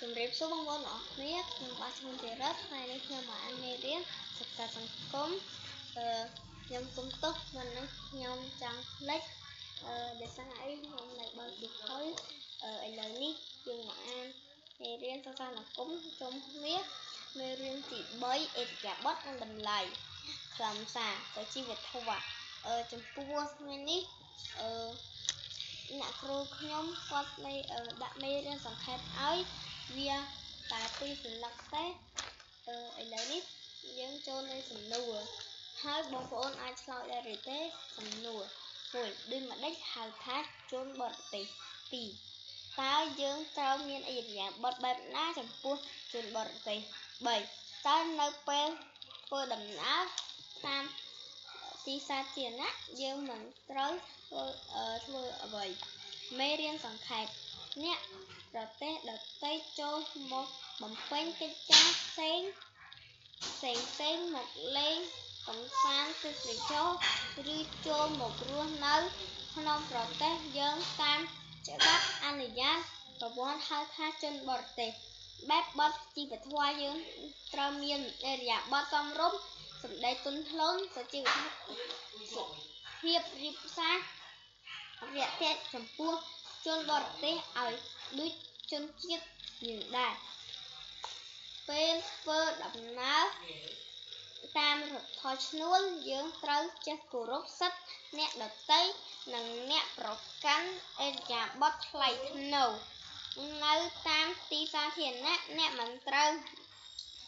ជំរាបសួរបងប្អូនអរគ្នាខ្ញុំបាទឈ្មោះធីរ៉ាត់ថ្ងៃនេះខ្ញុំមកអានមេរៀនសិក្សាសង្គមខ្ញុំសុំទោសមិននឹងខ្ញុំចង់ភ្លេចដោយសារអីខ្ញុំនៅបើកសៀវភៅឥឡូវនេះយើងមកអានមេរៀនសិក្សាសង្គមជុំគ្នាមេរៀនទី3អេតកាបតនិងតម្លៃខ្លឹមសារទៅជីវធម៌ចំពោះថ្ងៃនេះអ្នកគ្រូខ្ញុំគាត់ដាក់មេរៀនសង្ខេបឲ្យវាតែពីរសន្លឹកទេឥឡូវនេះយើងចូលនៅសំណួរហើយបងប្អូនអាចឆ្លើយได้ឬទេសំណួរ1ដូចម្ដេចហៅថាជនបរទេស2តើយើងត្រូវមានអិរិយាបថបែបណាចំពោះជនបរទេស3តើនៅពេលធ្វើដំណើរតាមទីសាធារណៈយើងមិនត្រូវធ្វើអ្វីមេរៀនសង្ខេបអ្នកប្រទេសដទៃចូលមកបំពេញកិច្ចការផ្សេងមកលេងកម្សាន្តទេសចរឬចូលមករស់នៅក្នុងប្រទេសយើងតាមច្បាប់អនុញ្ញាតប្រព័ន្ធហៅថាជនបរទេសបែបបទជីវធម៌យើងត្រូវមានឥរិយាបថសមរម្យសម្ដីទន់ភ្លន់សុជីវភាពរៀបសាររាក់ទាក់ចំពោះជនបរទេសឲ្យដូចជនជាតិយើងដែរពេលធ្វើដំណើរតាមរដ្ឋធម៌ឈ្នួលយើងត្រូវចេះគោរពសិទ្ធិអ្នកដទៃនិងអ្នកប្រកាន់ឥរិយាបថថ្លៃថ្នូរនៅតាមទីសាធារណៈអ្នកមិនត្រូវ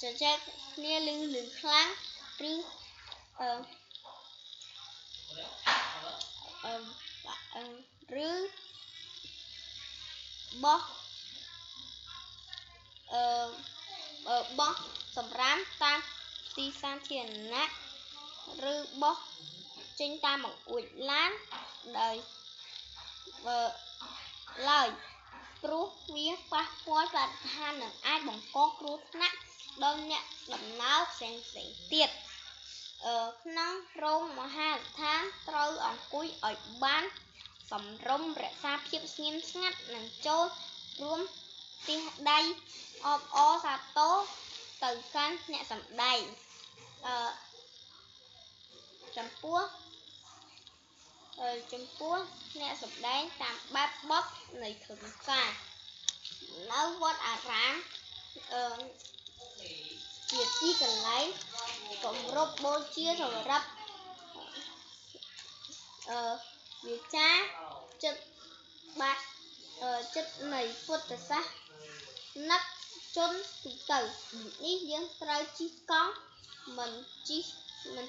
ជជែកគ្នាឮខ្លាំងឬបោះសម្រាមតាមទីសាធារណៈឬបោះចេញតាមបង្អួចឡានដោយឡើយព្រោះវាប៉ះពាល់បរិស្ថាននិងអាចបង្កគ្រោះថ្នាក់ដល់អ្នកដំណើរផ្សេងទៀតក្នុងរោងមហាដ្ឋានត្រូវអង្គុយឲ្យបានសមរម្យរក្សាភាពស្ងៀមស្ងាត់និងចូលរួមទះដៃអបអរសាទរទៅកាន់អ្នកសម្ដែងចំពោះអ្នកសម្ដែងតាមបែបបទនៃខ្លឹមសារនៅវត្តអារាមជាទីកន្លែងគម្រប់បូជាសម្រាប់វាចាចិត្តនៃពុទ្ធសាសនិកជនទូទៅនេះយើងត្រូវជិះកង់មិន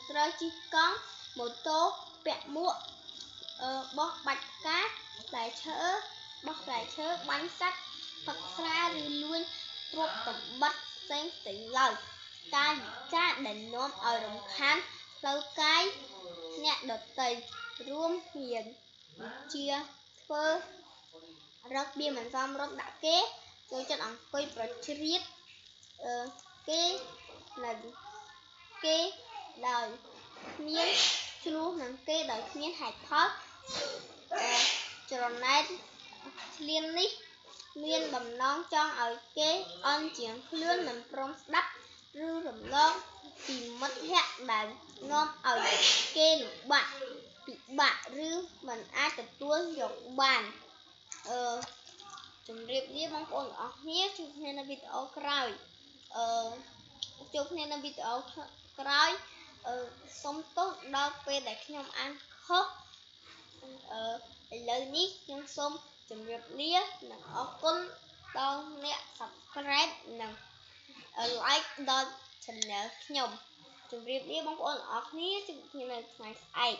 ត្រូវជិះកង់ម៉ូតូពាក់មួកបោះបាច់ផ្កាផ្លែឈើបាញ់សត្វផឹកស្រាឬលួចទ្រព្យសម្បត្តិផ្សេងឡើយការវិចារដែលនាំឲ្យរំខានផ្លូវកាយអ្នកដទៃរួមមានជាធ្វើរបៀបមិនសមរម្យដាក់គេចូលចិត្តអង្គុយប្រជ្រៀតគេដោយគ្មានឆ្លោះនឹងគេដោយគ្មានហេតុផលចំណែកឆ្លៀននេះមានបំណងចង់ឲ្យគេអន់ជាងខ្លួនមិនព្រមស្ដាប់ឬរំលងពីមិត្តភក្តិដែលនាំឲ្យគេលំបាកពិបាកឬមិនអាចទទួលយកបានជម្រាបលាបងប្អូនអរគ្នាជួបគ្នានៅវីដេអូក្រោយសុំទោសដល់ពេលដែលខ្ញុំអានខុសឥឡូវនេះខ្ញុំសូមជម្រាបលានិងអរគុណដល់អ្នក Subscribe និង Like ដល់ Channel ខ្ញុំជម្រាបលាបងប្អូនអរគ្នាជួបគ្នានៅថ្ងៃស្អែក